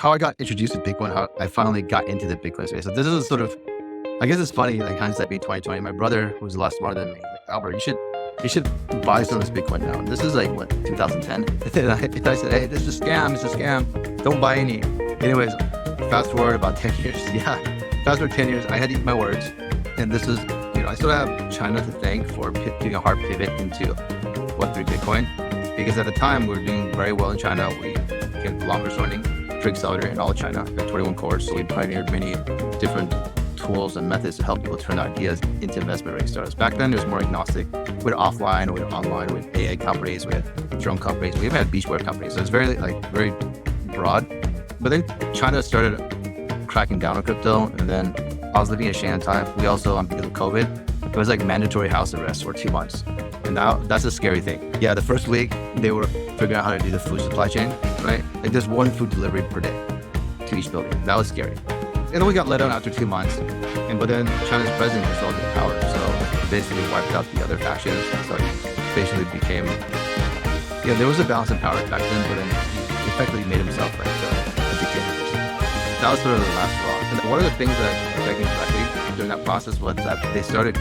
how I got introduced to Bitcoin, how I finally got into the Bitcoin space. So this is sort of, I guess it's funny, like hindsight being 2020. My brother, who's a lot smarter than me, like, Albert, you should buy some of this Bitcoin now. And this is like, what, 2010? And I said, hey, this is a scam. It's a scam. Don't buy any. Anyways, fast forward about 10 years. Yeah, fast forward 10 years. I had to eat my words. And this is, I still have China to thank for doing a hard pivot into Web3 Bitcoin. Because at the time, we were doing very well in China. We became the longest running trig accelerator in all of China. We had 21 cores. So we pioneered many different tools and methods to help people turn ideas into investment-ready startups. Back then, it was more agnostic. We had offline, we had online, we had AI companies, we had drone companies, we even had beachwear companies. So it's very broad. But then China started cracking down on crypto, and then I was living in Shanghai. We also, because of COVID, it was like mandatory house arrest for 2 months. And now that's a scary thing. Yeah, the first week, they were figuring out how to do the food supply chain, right? Like there's one food delivery per day to each building. That was scary. And then we got let down after 2 months. But then China's president was still in power. So basically wiped out the other factions. So he basically became, there was a balance of power back then, but then he effectively made himself like a dictator. That was sort of the last straw. And one of the things that affected me directly during that process was that they started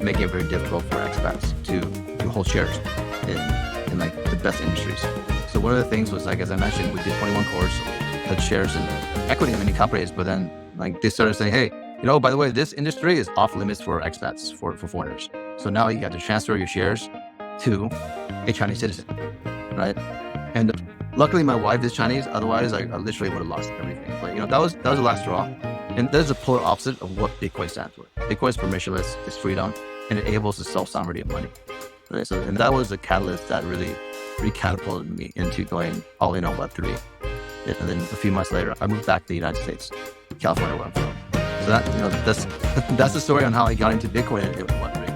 making it very difficult for expats to hold shares in like the best industries. So one of the things was, like, as I mentioned, we did 21 cores, so we had shares in equity in many companies, but then like they started saying, hey, by the way, this industry is off limits for expats, for foreigners. So now you have to transfer your shares to a Chinese citizen, right? And luckily my wife is Chinese, otherwise I literally would have lost everything. But that was the last straw. And that's the polar opposite of what Bitcoin stands for. Bitcoin is permissionless, it's freedom, and it enables the self-sovereignty of money. Right? So, and that was the catalyst that really catapulted me into going all in on Web3. And then a few months later, I moved back to the United States, California, where I'm from. So that, that's the story on how I got into Bitcoin and Web3.